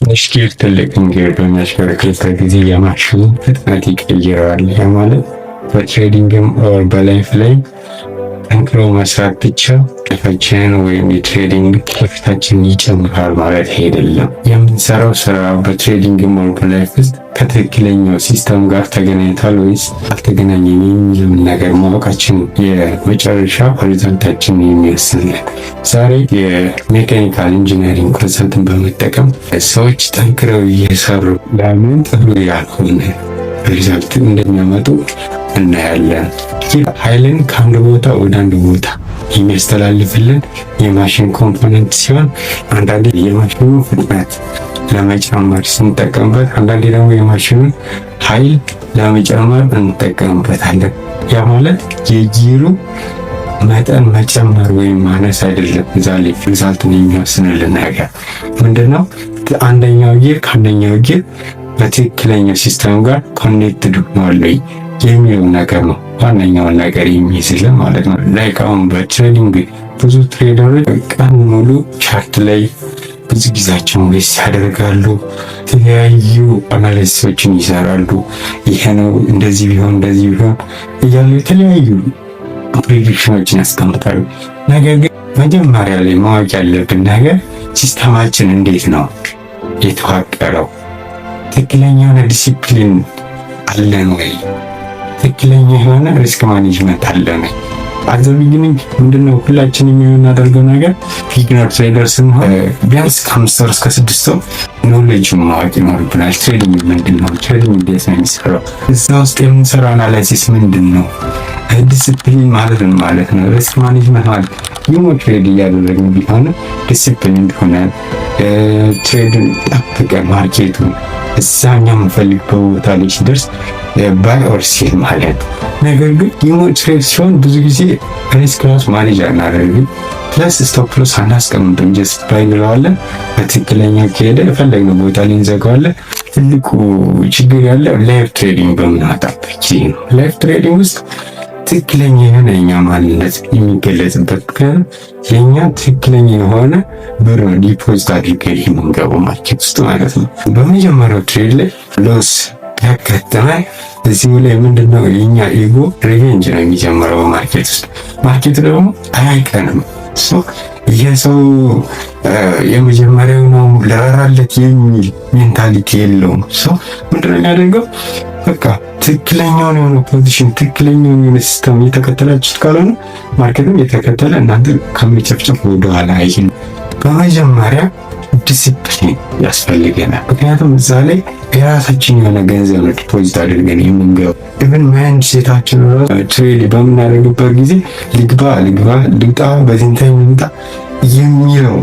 ትንሽ ትልቅ ጊር በሚያሽከረክርበት ጊዜ የማሽኑ ፍጥነት ይቀይረዋል። ያ ማለት በትሬዲንግም ኦር በላይፍ ላይ ጠንክሮ መስራት ብቻ ላይፋችን ወይም የትሬዲንግ ፕሮፊታችንን ይጨምራል ማለት አይደለም። የምንሰራው ስራ በትሬዲንግም ኦር በላይፍ ውስጥ ከትክክለኛው ሲስተም ጋር ተገናኝቷል ወይስ አልተገናኘም የሚለውን ነገር ማወቃችን የመጨረሻ ሪዛልታችን የሚወስንልን። ዛሬ የሜካኒካል ኢንጂነሪንግ ኮንሰልትን በመጠቀም ሰዎች ጠንክረው እየሰሩ ለምን ጥሩ ያልሆነ ሪዛልት እንደሚያመጡ እናያለን። ይህ ኃይልን ከአንድ ቦታ ወደ አንድ ቦታ የሚያስተላልፍልን የማሽን ኮምፖነንት ሲሆን አንዳንዴ የማሽኑ ፍጥነት ለመጨመር ስንጠቀምበት፣ አንዳንዴ ደግሞ የማሽኑን ኃይል ለመጨመር እንጠቀምበታለን። ያ ማለት የጊሩ መጠን መጨመር ወይም ማነስ አይደለም። እዛ ላይ ሪዛልትን የሚወስንልን ነገር ምንድነው? አንደኛው ጊር ከአንደኛው ጊር በትክክለኛው ሲስተም ጋር ኮኔክትድ ሆኗል የሚለው ነገር ነው ዋነኛውን ነገር የሚይዝልን ማለት ነው። ላይክ አሁን በትሬዲንግ ብዙ ትሬደሮች ቀን ሙሉ ቻርት ላይ ብዙ ጊዜያቸውን ዌስት ያደርጋሉ። የተለያዩ አናሊሲሶችን ይሰራሉ። ይሄ ነው እንደዚህ ቢሆን እያሉ የተለያዩ ፕሬዲክሽኖችን ያስቀምጣሉ። ነገር ግን መጀመሪያ ላይ ማወቅ ያለብን ነገር ሲስተማችን እንዴት ነው የተዋቀረው? ትክክለኛ የሆነ ዲሲፕሊን አለን ወይ? ትክክለኛ የሆነ ሪስክ ማኔጅመንት አለን ወይ? አዘ ቢጊኒንግ ምንድነው ሁላችንም የምናደርገው ነገር ቢግነር ትሬደር ስንሆን ቢያንስ ከ5 ወር እስከ 6 ወር ኖሌጅ ማወቅ ይኖርብናል። ትሬዲንግ ምንድነው? ትሬዲንግ እንዴት ነው የሚሰራው? እዛ ውስጥ የምንሰራው አናላይሲስ ምንድነው? ዲሲፕሊን ማለት ነው። ሪስክ ማኔጅመንት ማለት ይሞ ትሬድ እያደረግን ቢሆን ዲሲፕሊን እንደሆነ ትሬድን ጠብቀን ማርኬቱን እዛኛ የምንፈልገው ቦታ ላይ ሲደርስ ባይ ኦር ሴል ማለት። ነገር ግን ይሞ ትሬድ ሲሆን ብዙ ጊዜ ሪስክ ራስ ማኔጅ አናደርግም። ፕለስ ስቶፕ ሎስ አናስቀምጥም። ጀስት ባይ እንለዋለን። በትክክለኛ ከሄደ የፈለግነው ቦታ ላይ እንዘጋዋለን። ትልቁ ችግር ያለው ላይቭ ትሬዲንግ በምናጣበት ጊዜ ነው። ላይቭ ትሬዲንግ ውስጥ ትክክለኛ የሆነ የኛ ማንነት የሚገለጽበት ከሆነ የኛ ትክክለኛ የሆነ ብር ዲፖዚት አድርገን የምንገባው ማርኬት ውስጥ ማለት ነው። በመጀመሪያው ትሬድ ላይ ሎስ ያጋጠመን እዚሁ ላይ ምንድነው የኛ ኢጎ ሪቬንጅ ነው የሚጀምረው በማርኬት ውስጥ። ማርኬቱ ደግሞ አያውቀንም። የሰው የመጀመሪያው ነው ለራራለት የሚል ሜንታሊቲ የለውም። ምንድነው የሚያደርገው? በቃ ትክክለኛውን የሆነ ፖዚሽን ትክክለኛውን የሆነ ሲስተም እየተከተላችሁት ካልሆነ ማርኬትም የተከተለ እናንተ ከመጨፍጨፍ ወደኋላ አይሄድም። በመጀመሪያ ዲሲፕሊን ያስፈልገናል። ምክንያቱም እዛ ላይ የራሳችን የሆነ ገንዘብ ነው ዲፖዚት አድርገን የምንገባው። ኢቭን ማይንድ ሴታችን ትሬድ በምናደርግበት ጊዜ ልግጣ በዚህን ታይም ልምጣ የሚለው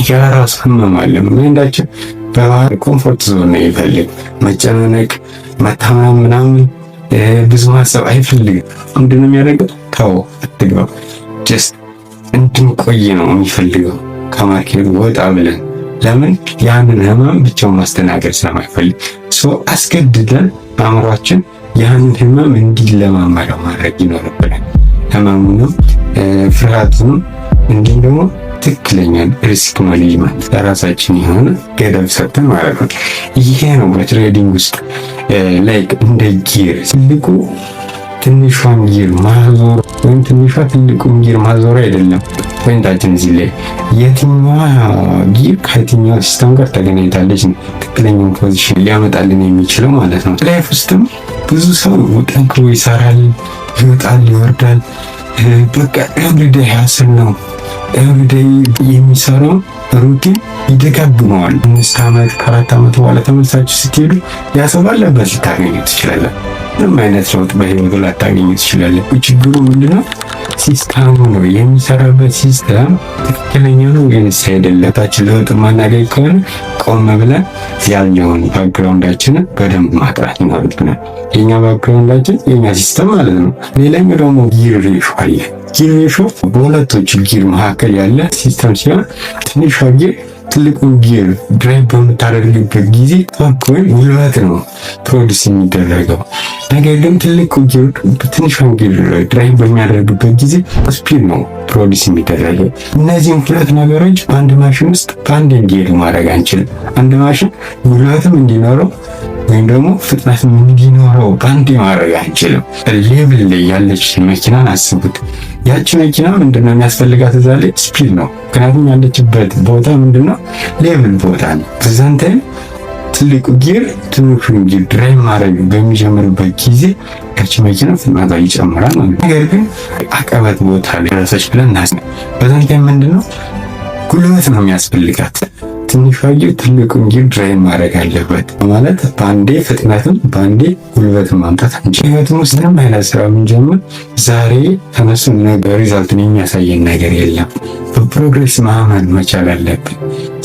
የራሱ ህመም አለ። ማይንዳችን በባህር ኮምፎርት ዞን ነው የሚፈልግ። መጨናነቅ፣ መታመም ምናምን ብዙ ማሰብ አይፈልግም። ምንድነው የሚያደርገው? ተው አትግባ፣ ጀስት እንድንቆይ ነው የሚፈልገው ከማርኬቱ ወጣ ብለን። ለምን? ያንን ህመም ብቻውን ማስተናገድ ስለማይፈልግ አስገድደን አእምሯችን ያንን ህመም እንዲለማመደው ማድረግ ይኖርብናል። ህመሙንም ፍርሃቱንም እንዲሁም ደግሞ ትክክለኛ ሪስክ ማኔጅመንት ለራሳችን የሆነ ገደብ ሰጥተን ማለት ነው። ይሄ ነው በትሬዲንግ ውስጥ ላይክ እንደ ጊር ትልቁ ትንሿን ጊር ማዞር ወይም ትንሿ ትልቁን ጊር ማዞር አይደለም። ፖይንታችን እዚህ ላይ የትኛዋ ጊር ከየትኛው ሲስተም ጋር ተገናኝታለች ነው ትክክለኛውን ፖዚሽን ሊያመጣልን የሚችለው ማለት ነው። ላይፍ ውስጥም ብዙ ሰው ጠንክሮ ይሰራል፣ ይወጣል፣ ይወርዳል። በቃ ኤቭሪዴይ ሀስል ነው። ኤቭሪዴይ የሚሰራው ሩቲን ይደጋግመዋል። 5 ዓመት ከ4 ዓመት በኋላ ተመልሳችሁ ስትሄዱ ያሰባለበት ልታገኙ ትችላለን። ምንም አይነት ለውጥ በህይወቱ ላታገኙ ትችላለን። ችግሩ ምንድነው? ሲስተሙ ነው። የሚሰራበት ሲስተም ትክክለኛ ነው ወይስ አይደለም? ታችን ለውጥ ማናገኝ ከሆነ ቆም ብለን ያለውን ባክግራውንዳችንን በደንብ ማጥራት ይኖርብናል። የኛ ባክግራውንዳችን የኛ ሲስተም ማለት ነው። ሌላኛው ደግሞ ጊር ሬሾ አለ። ጊር ሬሾ በሁለቶች ጊር መካከል ያለ ሲስተም ሲሆን ትንሿ ጊር ትልቁን ጊር ድራይቭ በምታደርግበት ጊዜ ቶርክ ወይም ጉልበት ነው ፕሮዲስ የሚደረገው። ነገር ግን ትልቁ ጊር ትንሿን ጊር ድራይቭ በሚያደርግበት ጊዜ ስፒድ ነው ፕሮዲስ የሚደረገው። እነዚህም ሁለት ነገሮች በአንድ ማሽን ውስጥ በአንድ እንዲሄዱ ማድረግ አንችልም። አንድ ማሽን ጉልበትም እንዲኖረው ወይም ደግሞ ፍጥነትም እንዲኖረው በአንድ ማድረግ አንችልም። ሌብል ላይ ያለች መኪናን አስቡት። ያቺ መኪና ምንድነው የሚያስፈልጋት? እዛ ላይ ስፒድ ነው። ምክንያቱም ያለችበት ቦታ ምንድነው? ሌብል ቦታ ነው። በዛን ታይም ትልቁ ጊር ትንሹን ጊር ድራይቭ ማድረግ በሚጀምርበት ጊዜ ያቺ መኪና ፍጥነቷ ይጨምራል ማለት ነው። ነገር ግን አቀበት ቦታ ላይ ደረሰች ብለን እናስብ። በዛን ታይም ምንድነው ጉልበት ነው የሚያስፈልጋት። ትንሿ ጊር ትልቁን ጊር ድራይቭ ማድረግ አለበት ማለት በአንዴ ፍጥነትም በአንዴ ጉልበትም ማምጣት አንችልም። ህይወትም ውስጥ ምንም አይነት ስራ ብንጀምር ዛሬ ተነሱ ነገር ሪዛልትን የሚያሳየን ነገር የለም። በፕሮግሬስ ማመን መቻል አለብን።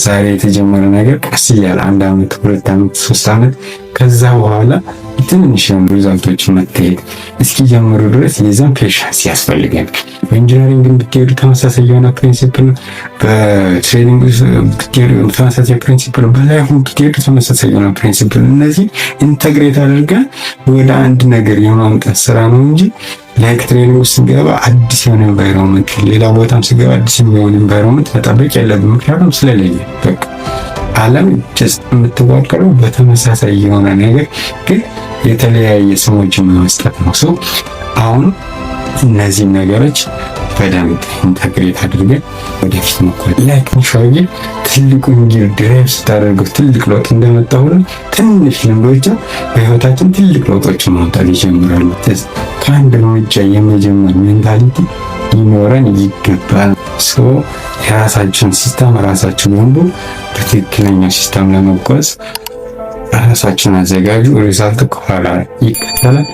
ዛሬ የተጀመረ ነገር ቀስ እያለ 1 ዓመት 2 ዓመት 3 ዓመት ከዛ በኋላ ትንሽ ሪዛልቶችን መታየት እስኪጀምሩ ድረስ የዛን ፔሻንስ ያስፈልጋል። በኢንጂነሪንግ ብትሄዱ ተመሳሳይ የሆነ ፕሪንሲፕል፣ በትሬዲንግ ብትሄዱ ተመሳሳይ ፕሪንሲፕል፣ በላይፍ ብትሄዱ ተመሳሳይ የሆነ ፕሪንሲፕል። እነዚህ ኢንተግሬት አድርገን ወደ አንድ ነገር የማምጣት ስራ ነው እንጂ ላይክ ትሬኒንግ ውስጥ ስንገባ አዲስ የሆነ ኤንቫይሮንመንት፣ ሌላ ቦታም ስንገባ አዲስ የሆነ ኤንቫይሮንመንት መጠበቅ የለብን። ምክንያቱም ስለሌለ በቃ ዓለም ጀስት የምትዋቀረው በተመሳሳይ የሆነ ነገር ግን የተለያየ ስሞችን በመስጠት ነው። ሰው አሁን እነዚህ ነገሮች በደንብ ኢንተግሬት አድርገን ወደፊት መጓዝ ላይክ ሻዊ ትልቁን ጊር ድራይቭ ስታደርገው ትልቅ ለውጥ እንደመጣ ሁሉ ትንሽ ልምዶችን በህይወታችን ትልቅ ለውጦችን ማምጣት ይጀምራሉ። ከአንድ እርምጃ የመጀመር ሜንታሊቲ ሊኖረን ይገባል። የራሳችን ሲስተም ራሳችን ገንቡ። በትክክለኛ ሲስተም ለመጓዝ ራሳችን አዘጋጁ። ሪዛልት ከኋላ ይከተላል።